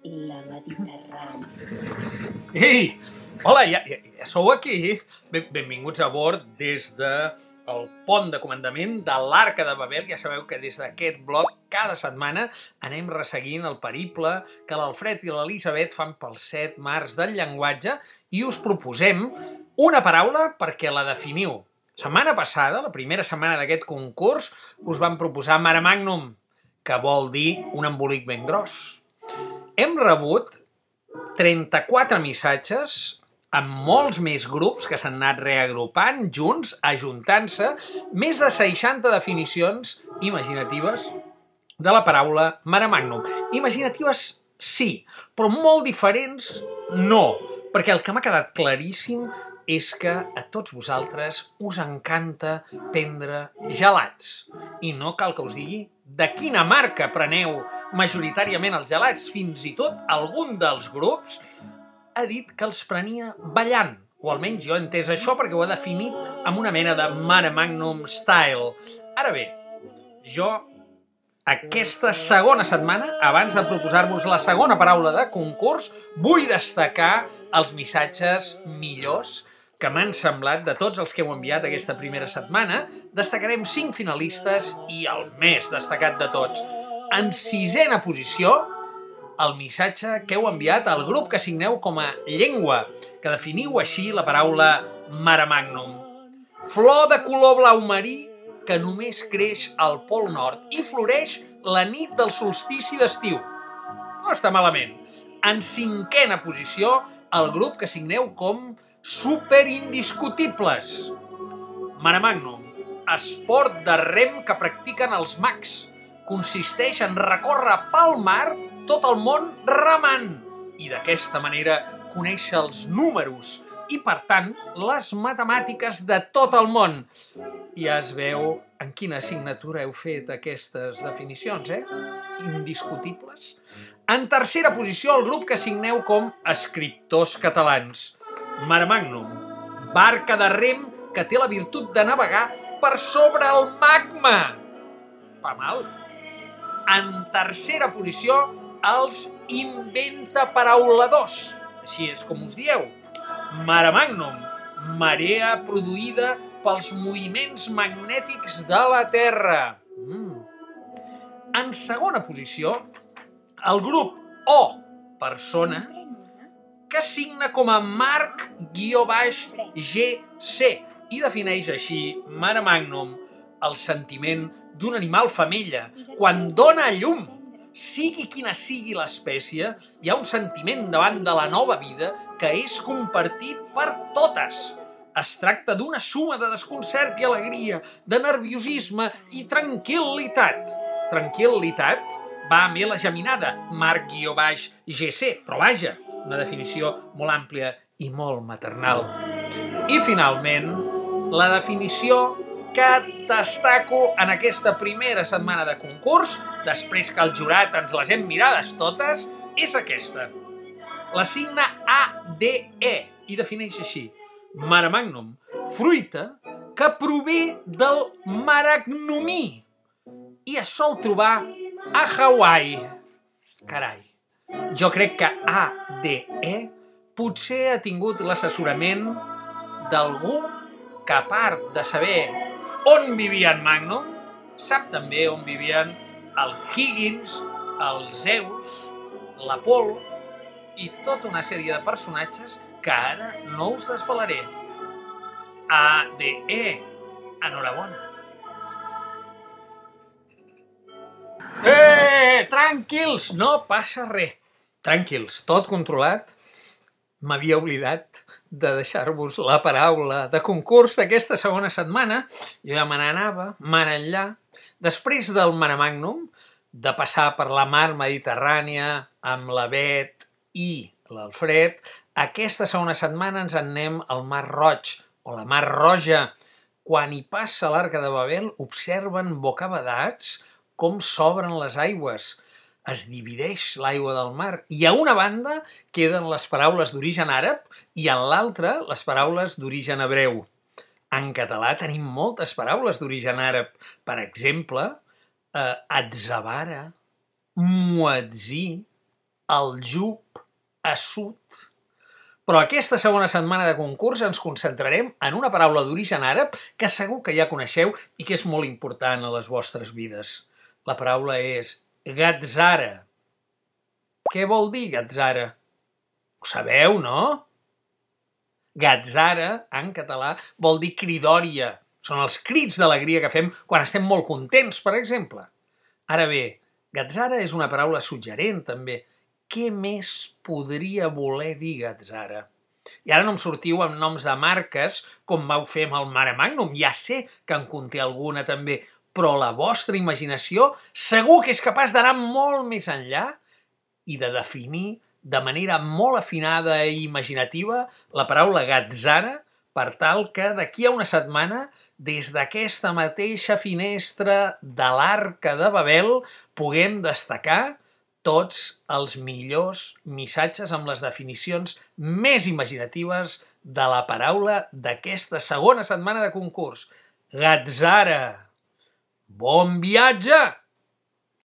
la Mediterrània. Ei! Hola, ja sou aquí? Benvinguts a bord des del pont de comandament de l'Arca de Babel. Ja sabeu que des d'aquest blog cada setmana anem resseguint el periple que l'Alfred i l'Elisabet fan pels 7 mars del llenguatge i us proposem una paraula perquè la definiu. Setmana passada, la primera setmana d'aquest concurs, us vam proposar mare magnum, que vol dir un embolic ben gros. Hem rebut 34 missatges amb molts més grups que s'han anat reagrupant junts, ajuntant-se, més de 60 definicions imaginatives de la paraula mare magnum. Imaginatives sí, però molt diferents no, perquè el que m'ha quedat claríssim és que a tots vosaltres us encanta prendre gelats. I no cal que us digui de quina marca preneu majoritàriament els gelats. Fins i tot algun dels grups ha dit que els prenia ballant. O almenys jo he entès això perquè ho ha definit amb una mena de mare magnum style. Ara bé, jo aquesta segona setmana, abans de proposar-vos la segona paraula de concurs, vull destacar els missatges millors que m'han semblat de tots els que heu enviat aquesta primera setmana. Destacarem 5 finalistes i el més destacat de tots. En 6ena posició, el missatge que heu enviat al grup que signeu com a llengua, que definiu així la paraula mare magnum. Flor de color blau marí que només creix al Pol Nord i floreix la nit del solstici d'estiu. No està malament. En 5ena posició, el grup que signeu com superindiscutibles. Mare magnum, esport de rem que practiquen els mags. Consisteix en recórrer pel mar tot el món remant i d'aquesta manera conèixer els números i, per tant, les matemàtiques de tot el món. Ja es veu en quina assignatura heu fet aquestes definicions, Indiscutibles. En 3a posició, el grup que signeu com escriptors catalans. Mare magnum, barca de rem que té la virtut de navegar per sobre el magma. Pa mal. En 3a posició, els inventaparauladors. Així és com us dieu. Mare magnum, marea produïda pels moviments magnètics de la Terra. En 2a posició, el grup O, persona, que signa com a Marc-GC i defineix així mare magnum, el sentiment d'un animal femella quan dona a llum. Sigui quina sigui l'espècie, hi ha un sentiment davant de la nova vida que és compartit per totes. Es tracta d'una suma de desconcert i alegria, de nerviosisme i tranquil·litat. Tranquil·litat va amb la geminada, Marc-GC, però vaja, una definició molt àmplia i molt maternal. I finalment, la definició que destaco en aquesta primera setmana de concurs, després que el jurat ens les hem mirades totes, és aquesta. La signa ADE i defineix així. Mare magnum, fruita que prové del maragnomí i es sol trobar a Hawaii. Carai, jo crec que ADE potser ha tingut l'assessorament d'algú que, a part de saber on vivia en Magnum, sap també on vivien el Higgins, el Zeus, l'Apol·lo i tota una sèrie de personatges que ara no us desvelaré. ADE, enhorabona. Tranquils, no passa res. Tranquils, tot controlat. M'havia oblidat de deixar-vos la paraula de concurs d'aquesta segona setmana. Jo ja me n'anava, mar enllà. Després del mare magnum, de passar per la mar Mediterrània amb la Bet i l'Alfred, aquesta segona setmana ens en anem al mar Roig, o la mar Roja. Quan hi passa l'Arca de Babel, observen bocabadats com s'obren les aigües. Es divideix l'aigua del mar i a una banda queden les paraules d'origen àrab i en l'altra les paraules d'origen hebreu. En català tenim moltes paraules d'origen àrab. Per exemple, atzavara, muatzí, aljub, assut. Però aquesta segona setmana de concurs ens concentrarem en una paraula d'origen àrab que segur que ja coneixeu i que és molt important a les vostres vides. La paraula és gatzara. Què vol dir gatzara? Ho sabeu, no? Gatzara, en català, vol dir cridòria. Són els crits d'alegria que fem quan estem molt contents, per exemple. Ara bé, gatzara és una paraula suggerent, també. Què més podria voler dir gatzara? I ara no em sortiu amb noms de marques, com vau fer amb el Mare Magnum. Ja sé que en conté alguna també, però la vostra imaginació segur que és capaç d'anar molt més enllà i de definir de manera molt afinada i imaginativa la paraula gatzara per tal que d'aquí a una setmana, des d'aquesta mateixa finestra de l'Arca de Babel, puguem destacar tots els millors missatges amb les definicions més imaginatives de la paraula d'aquesta segona setmana de concurs. Gatzara! Bon viatge!